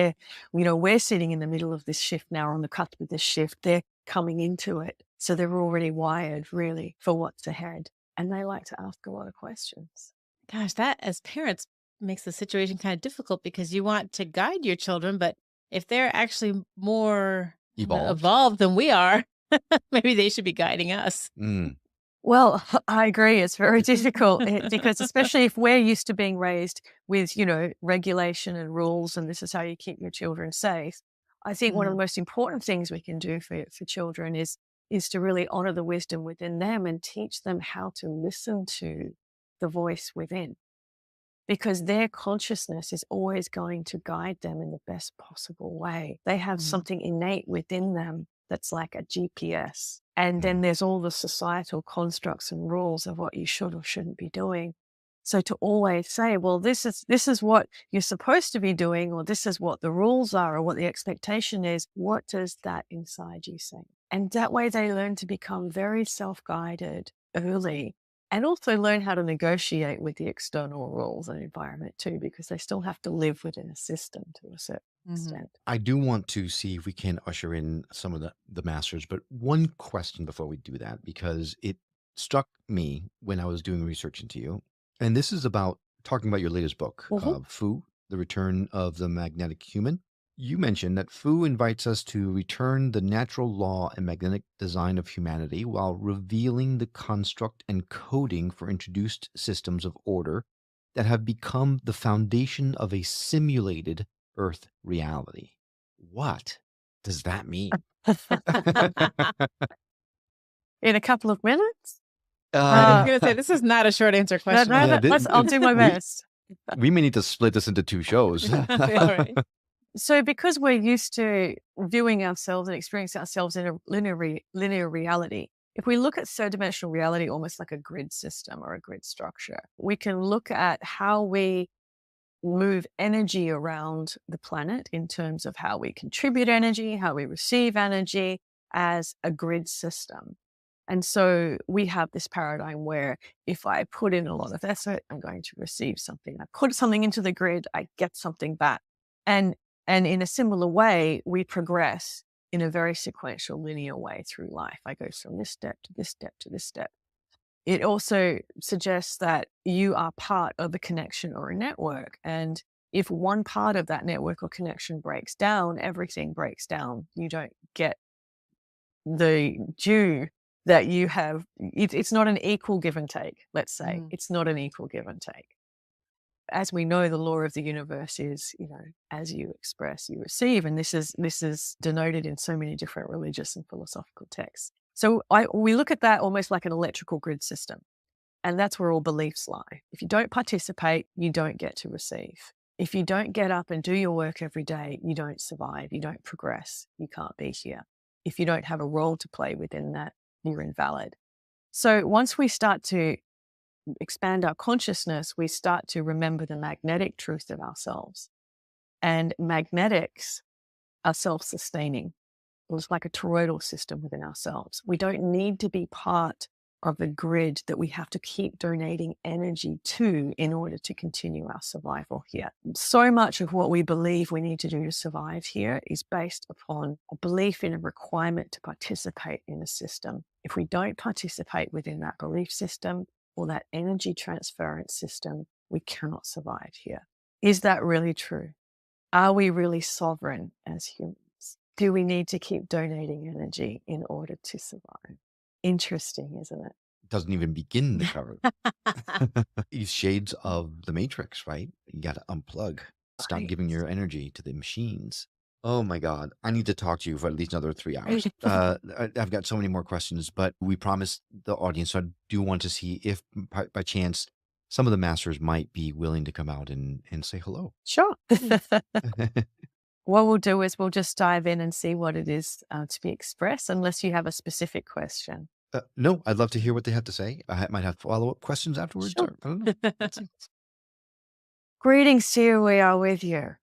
we're sitting in the middle of this shift now, on the cusp of this shift. They're coming into it. So they're already wired really for what's ahead. And they like to ask a lot of questions. Gosh, that as parents makes the situation kind of difficult because you want to guide your children, but if they're actually more evolved than we are, maybe they should be guiding us. Well, I agree. It's very difficult because especially if we're used to being raised with, regulation and rules, and this is how you keep your children safe. I think one of the most important things we can do for children is to really honor the wisdom within them and teach them how to listen to the voice within, because their consciousness is always going to guide them in the best possible way. They have something innate within them that's like a GPS. And then there's all the societal constructs and rules of what you should or shouldn't be doing. So to always say, well, this is what you're supposed to be doing, or this is what the rules are, or what the expectation is, what does that inside you say? And that way they learn to become very self-guided early, and also learn how to negotiate with the external rules and environment too, because they still have to live within a system to a certain extent. I do want to see if we can usher in some of the masters, but one question before we do that, because it struck me when I was doing research into you. And this is about talking about your latest book, Mhm. Fu, The Return of the Magnetic Human. You mentioned that Fu invites us to return the natural law and magnetic design of humanity while revealing the construct and coding for introduced systems of order that have become the foundation of a simulated Earth reality. What does that mean? In a couple of minutes? I was uh, going to say, this is not a short answer question. yeah, I'll do my best. we may need to split this into 2 shows. All right. So because we're used to viewing ourselves and experiencing ourselves in a linear reality, if we look at third dimensional reality almost like a grid system or a grid structure, we can look at how we move energy around the planet in terms of how we contribute energy, how we receive energy as a grid system. And so we have this paradigm where if I put in a lot of effort, I'm going to receive something. I put something into the grid, I get something back. And in a similar way, we progress in a very sequential, linear way through life. I go from this step to this step to this step. It also suggests that you are part of a connection or a network. And if one part of that network or connection breaks down, everything breaks down. You don't get the due that you have. It's not an equal give and take, let's say. It's not an equal give and take. As we know, the law of the universe is, as you express, you receive. And this is denoted in so many different religious and philosophical texts. So we look at that almost like an electrical grid system. And that's where all beliefs lie. If you don't participate, you don't get to receive. If you don't get up and do your work every day, you don't survive, you don't progress, you can't be here. If you don't have a role to play within that, you're invalid. So once we start to expand our consciousness, we start to remember the magnetic truth of ourselves. And magnetics are self-sustaining. It's like a toroidal system within ourselves. We don't need to be part of the grid that we have to keep donating energy to in order to continue our survival here. So much of what we believe we need to do to survive here is based upon a belief in a requirement to participate in a system. If we don't participate within that belief system or that energy transference system, we cannot survive here. Is that really true? Are we really sovereign as humans? Do we need to keep donating energy in order to survive? Interesting, isn't it? Doesn't even begin to cover. These shades of the Matrix, right? You got to unplug. Stop giving your energy to the machines. Oh my God. I need to talk to you for at least another 3 hours. I've got so many more questions, but we promised the audience. So I do want to see if by chance some of the masters might be willing to come out and say hello. Sure. What we'll do is we'll just dive in and see what it is to be expressed, unless you have a specific question. No, I'd love to hear what they have to say. I might have follow-up questions afterwards. Sure. Or, I don't know. Let's see. Greetings to you, we are with you.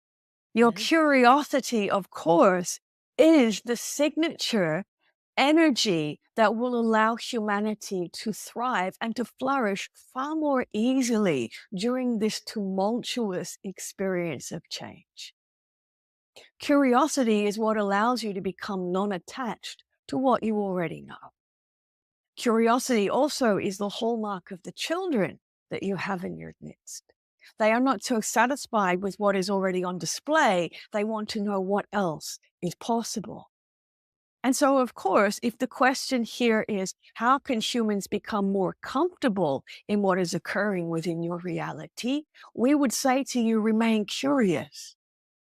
Your curiosity, of course, is the signature energy that will allow humanity to thrive and to flourish far more easily during this tumultuous experience of change. Curiosity is what allows you to become non-attached to what you already know. Curiosity also is the hallmark of the children that you have in your midst. They are not so satisfied with what is already on display. They want to know what else is possible. And so, of course, if the question here is, how can humans become more comfortable in what is occurring within your reality? We would say to you, remain curious,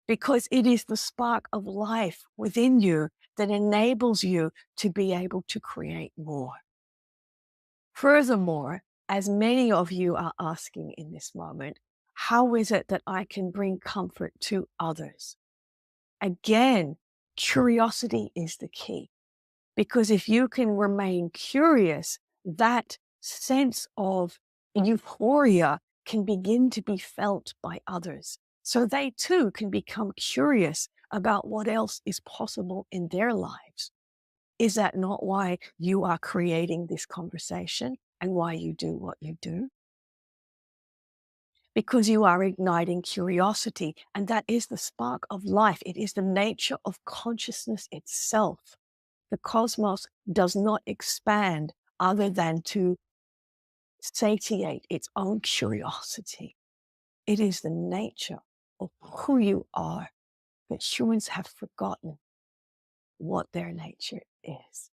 because it is the spark of life within you that enables you to be able to create more. Furthermore, as many of you are asking in this moment, how is it that I can bring comfort to others? Again, curiosity is the key, because if you can remain curious, that sense of euphoria can begin to be felt by others. So they too can become curious about what else is possible in their lives. Is that not why you are creating this conversation and why you do what you do? Because you are igniting curiosity, and that is the spark of life. It is the nature of consciousness itself. The cosmos does not expand other than to satiate its own curiosity. It is the nature of who you are. But humans have forgotten what their nature is.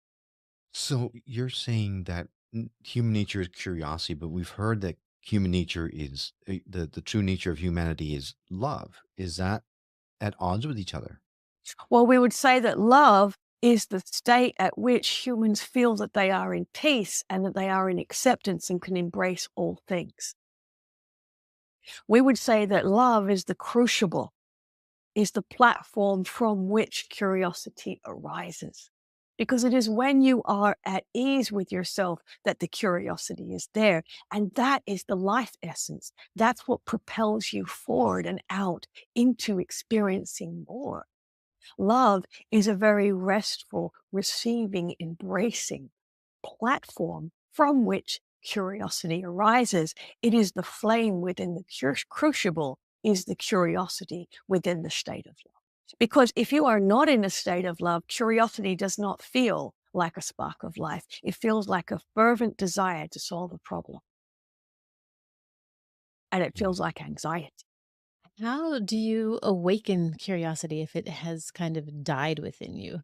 So you're saying that human nature is curiosity, but we've heard that human nature is the true nature of humanity is love. Is that at odds with each other? Well, we would say that love is the state at which humans feel that they are in peace and that they are in acceptance and can embrace all things. We would say that love is the crucible, is the platform from which curiosity arises. Because it is when you are at ease with yourself that the curiosity is there. And that is the life essence. That's what propels you forward and out into experiencing more. Love is a very restful, receiving, embracing platform from which curiosity arises. It is the flame within the crucible, is the curiosity within the state of love. Because if you are not in a state of love, curiosity does not feel like a spark of life. It feels like a fervent desire to solve a problem. And it feels like anxiety. How do you awaken curiosity if it has kind of died within you?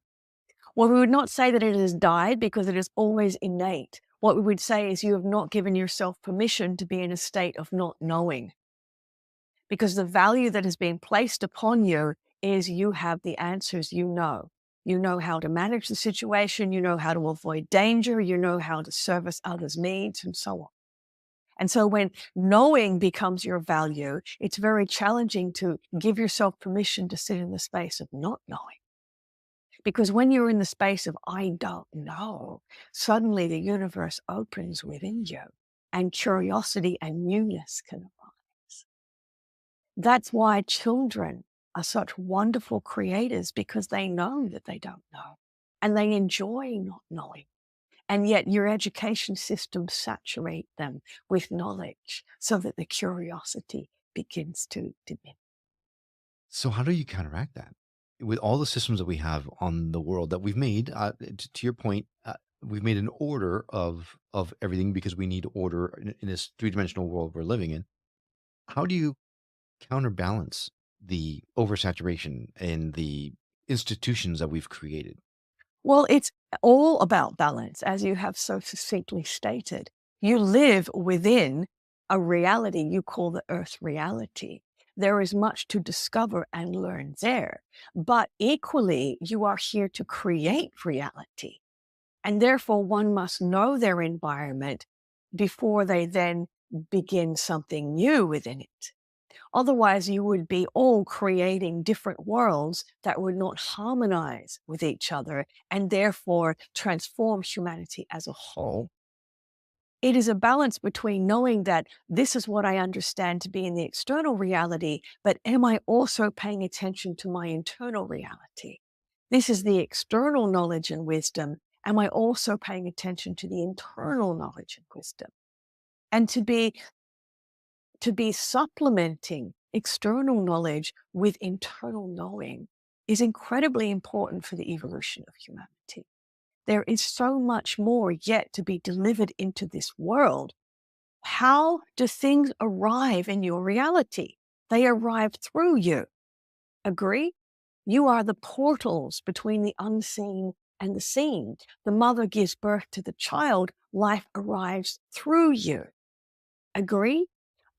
Well, we would not say that it has died because it is always innate. What we would say is you have not given yourself permission to be in a state of not knowing. Because the value that has been placed upon you is you have the answers you know. You know how to manage the situation, you know how to avoid danger, you know how to service others' needs, and so on. And so when knowing becomes your value, it's very challenging to give yourself permission to sit in the space of not knowing. Because when you're in the space of, I don't know, suddenly the universe opens within you and curiosity and newness can arise. That's why children are such wonderful creators, because they know that they don't know and they enjoy not knowing. And yet your education system saturate them with knowledge so that the curiosity begins to diminish. So how do you counteract that? With all the systems that we have on the world that we've made, to your point, we've made an order of everything because we need order in this three-dimensional world we're living in. How do you counterbalance the oversaturation in the institutions that we've created? Well, it's all about balance, as you have so succinctly stated. You live within a reality you call the earth reality. There is much to discover and learn there. But equally, you are here to create reality. And therefore, one must know their environment before they then begin something new within it. Otherwise, you would be all creating different worlds that would not harmonize with each other and therefore transform humanity as a whole. It is a balance between knowing that this is what I understand to be in the external reality, but am I also paying attention to my internal reality? This is the external knowledge and wisdom. Am I also paying attention to the internal knowledge and wisdom? And to be supplementing external knowledge with internal knowing is incredibly important for the evolution of humanity. There is so much more yet to be delivered into this world. How do things arrive in your reality? They arrive through you. Agree? You are the portals between the unseen and the seen. The mother gives birth to the child. Life arrives through you. Agree?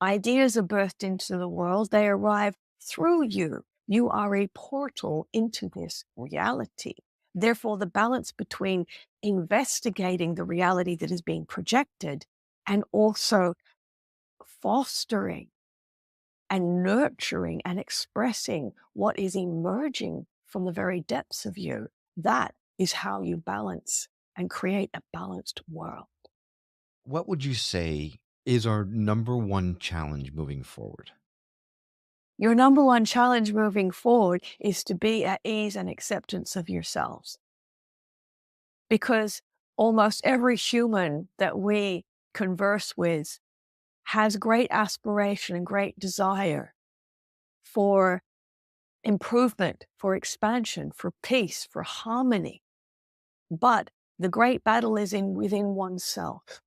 Ideas are birthed into the world. They arrive through you. You are a portal into this reality. Therefore, the balance between investigating the reality that is being projected and also fostering and nurturing and expressing what is emerging from the very depths of you, that is how you balance and create a balanced world. What would you say is our number one challenge moving forward? Your number one challenge moving forward is to be at ease and acceptance of yourselves. Because almost every human that we converse with has great aspiration and great desire for improvement, for expansion, for peace, for harmony. But the great battle is within oneself.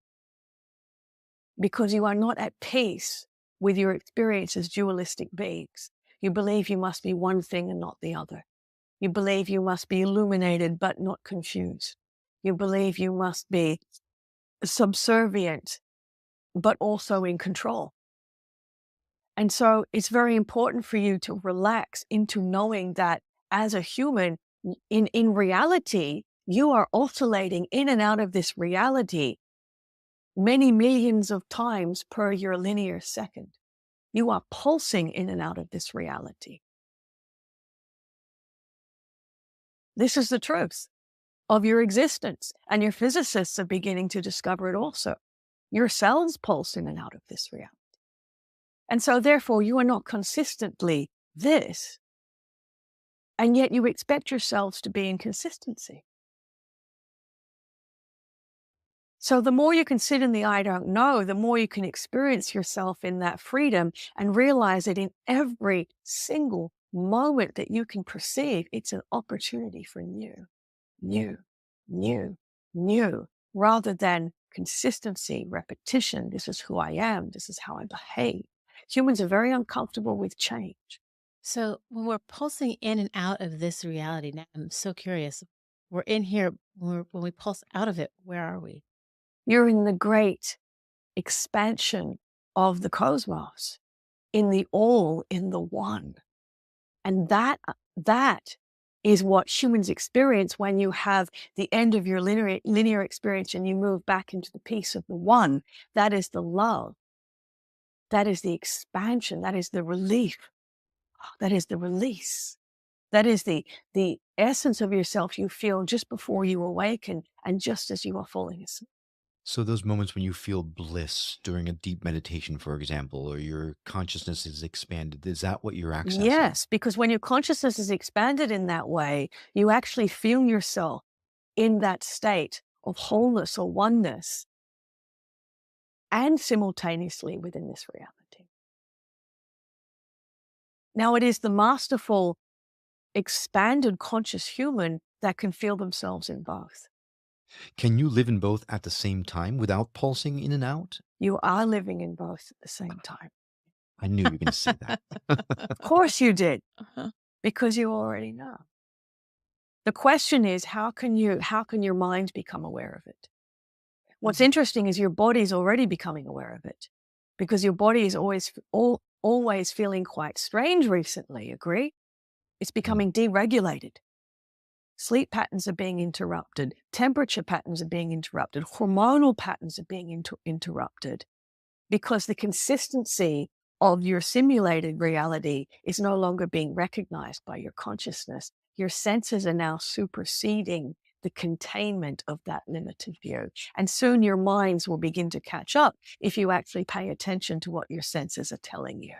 Because you are not at peace with your experience as dualistic beings. You believe you must be one thing and not the other. You believe you must be illuminated but not confused. You believe you must be subservient but also in control. And so it's very important for you to relax into knowing that as a human, in reality, you are oscillating in and out of this reality many millions of times per your linear second. You are pulsing in and out of this reality. This is the truth of your existence, and your physicists are beginning to discover it also. Your cells pulse in and out of this reality. And so therefore you are not consistently this, and yet you expect yourselves to be in consistency. So the more you can sit in the I don't know, the more you can experience yourself in that freedom and realize that in every single moment that you can perceive, it's an opportunity for new, rather than consistency, repetition. This is who I am. This is how I behave. Humans are very uncomfortable with change. So when we're pulsing in and out of this reality, now I'm so curious. We're in here, when we pulse out of it, where are we? You're in the great expansion of the cosmos, in the all, in the one. And that is what humans experience when you have the end of your linear experience and you move back into the peace of the one. That is the love. That is the expansion. That is the relief. That is the release. That is the essence of yourself you feel just before you awaken and just as you are falling asleep. So those moments when you feel bliss during a deep meditation, for example, or your consciousness is expanded, is that what you're accessing? Yes, because when your consciousness is expanded in that way, you actually feel yourself in that state of wholeness or oneness and simultaneously within this reality. Now, it is the masterful, expanded conscious human that can feel themselves in both. Can you live in both at the same time without pulsing in and out? You are living in both at the same time. I knew you were going to say that. Of course you did, because you already know. The question is, how can your mind become aware of it? What's interesting is your body's already becoming aware of it, because your body is always feeling quite strange recently, agree? It's becoming deregulated. Sleep patterns are being interrupted. Temperature patterns are being interrupted. Hormonal patterns are being interrupted, because the consistency of your simulated reality is no longer being recognized by your consciousness. Your senses are now superseding the containment of that limited view. And soon your minds will begin to catch up if you actually pay attention to what your senses are telling you.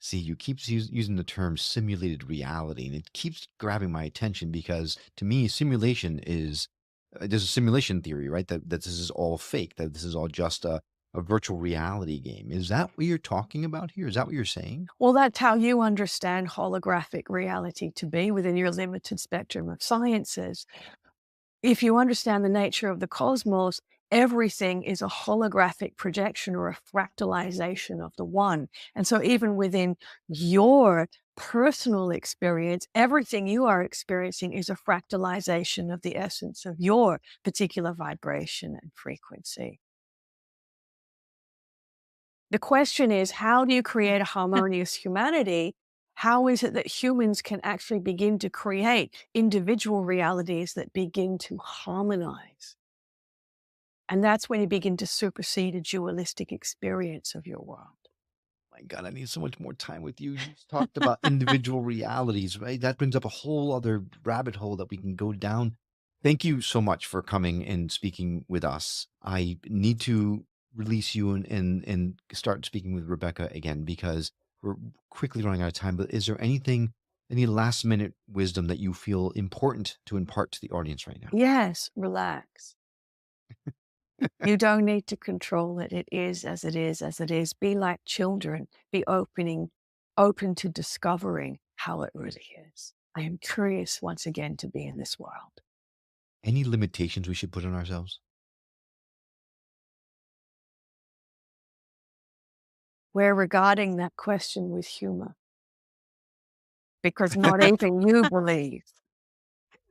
See, you keep using the term simulated reality, and it keeps grabbing my attention because to me, simulation is there's a simulation theory, right? That this is all fake, that this is all just a virtual reality game. Is that what you're talking about here? Is that what you're saying? Well, that's how you understand holographic reality to be within your limited spectrum of sciences. If you understand the nature of the cosmos, everything is a holographic projection or a fractalization of the one. And so even within your personal experience, everything you are experiencing is a fractalization of the essence of your particular vibration and frequency. The question is, how do you create a harmonious humanity? How is it that humans can actually begin to create individual realities that begin to harmonize? And that's when you begin to supersede a dualistic experience of your world. My God, I need so much more time with you. You just talked about individual realities, right? That brings up a whole other rabbit hole that we can go down. Thank you so much for coming and speaking with us. I need to release you and start speaking with Rebecca again because we're quickly running out of time. But is there anything, any last minute wisdom that you feel important to impart to the audience right now? Yes, relax. You don't need to control it. It is as it is, as it is. Be like children. Be open to discovering how it really is. I am curious once again to be in this world. Any limitations we should put on ourselves? We're regarding that question with humor. because not even you believe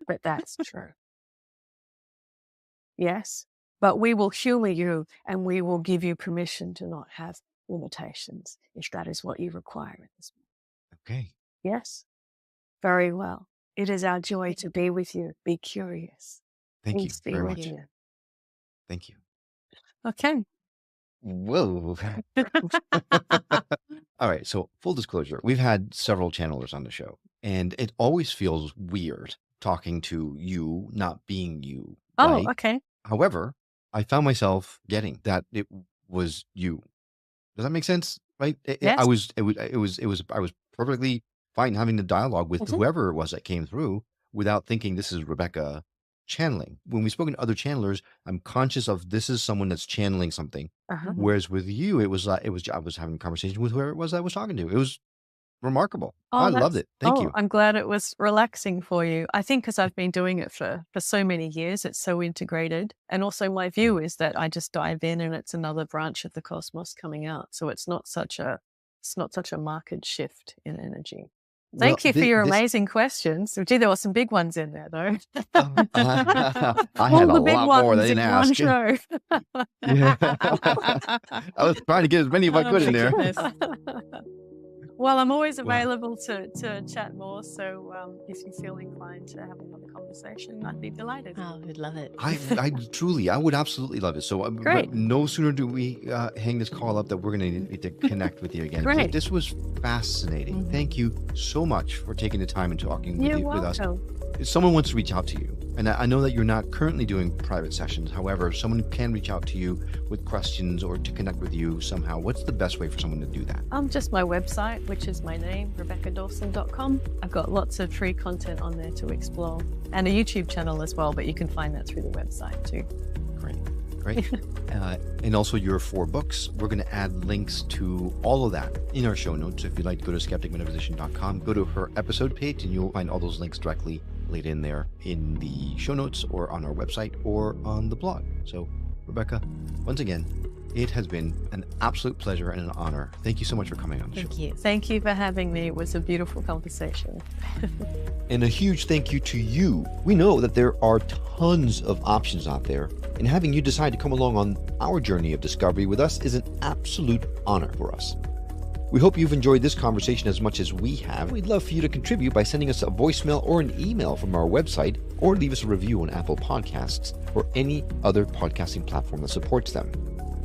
that that's true. Yes, but we will humor you and we will give you permission to not have limitations if that is what you require at this moment. Okay. Yes, very well. It is our joy to be with you. Be curious. Thank you Peace be very with much. you. Thank you. Okay. Whoa. All right. So, full disclosure, we've had several channelers on the show, and it always feels weird talking to you, not being you. Oh, Right? okay. However, I found myself getting that it was you. Does that make sense? Right? I Yes. was perfectly fine having the dialogue with Mhm. whoever it was that came through without thinking this is Rebecca channeling. When we spoke to other channelers, I'm conscious of this is someone that's channeling something. Uh-huh. Whereas with you, it was like I was having a conversation with whoever it was I was talking to. It was remarkable. Oh, I loved it. Thank you. I'm glad it was relaxing for you. I think because I've been doing it for so many years, it's so integrated. And also my view is that I just dive in and it's another branch of the cosmos coming out. So it's not such a marked shift in energy. Thank you for your amazing questions. Gee, there were some big ones in there, though. I All had a the big lot more ones they didn't in one ask. show. Yeah. I was trying to get as many as I Oh could in my there. goodness. Well, I'm always Wow. available to chat more. So if you feel inclined to have another conversation, I'd be delighted. Oh, we'd love it. I truly, I would absolutely love it. So Great. no sooner do we hang this call up that we're going to need to connect with you again. Great. This was fascinating. Mhm. Thank you so much for taking the time and talking You're with us. welcome. If someone wants to reach out to you, and I know that you're not currently doing private sessions. However, if someone can reach out to you with questions or to connect with you somehow, what's the best way for someone to do that? Just my website, which is my name, RebeccaDawson.com. I've got lots of free content on there to explore and a YouTube channel as well, but you can find that through the website too. Great. And also your 4 books. We're going to add links to all of that in our show notes. If you'd like to go to skepticmetaphysician.com, go to her episode page and you'll find all those links directly laid in there in the show notes or on our website or on the blog. So, Rebecca, once again, it has been an absolute pleasure and an honor. Thank you so much for coming on the show. Thank you. Thank you for having me. It was a beautiful conversation. And a huge thank you to you. We know that there are tons of options out there, and having you decide to come along on our journey of discovery with us is an absolute honor for us. We hope you've enjoyed this conversation as much as we have. We'd love for you to contribute by sending us a voicemail or an email from our website, or leave us a review on Apple Podcasts or any other podcasting platform that supports them.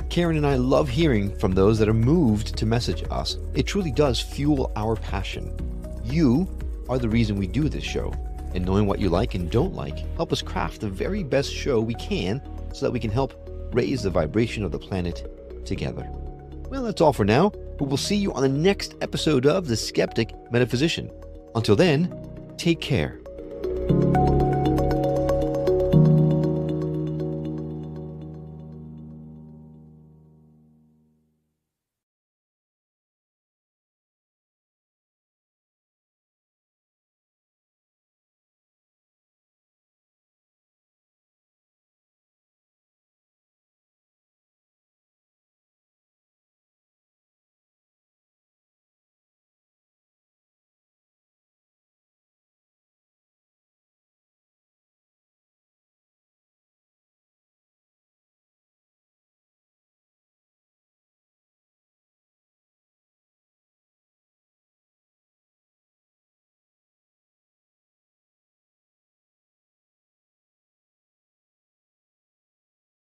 Karen and I love hearing from those that are moved to message us. It truly does fuel our passion. You are the reason we do this show, and knowing what you like and don't like help us craft the very best show we can so that we can help raise the vibration of the planet together. Well, that's all for now, but we'll see you on the next episode of The Skeptic Metaphysician. Until then, take care.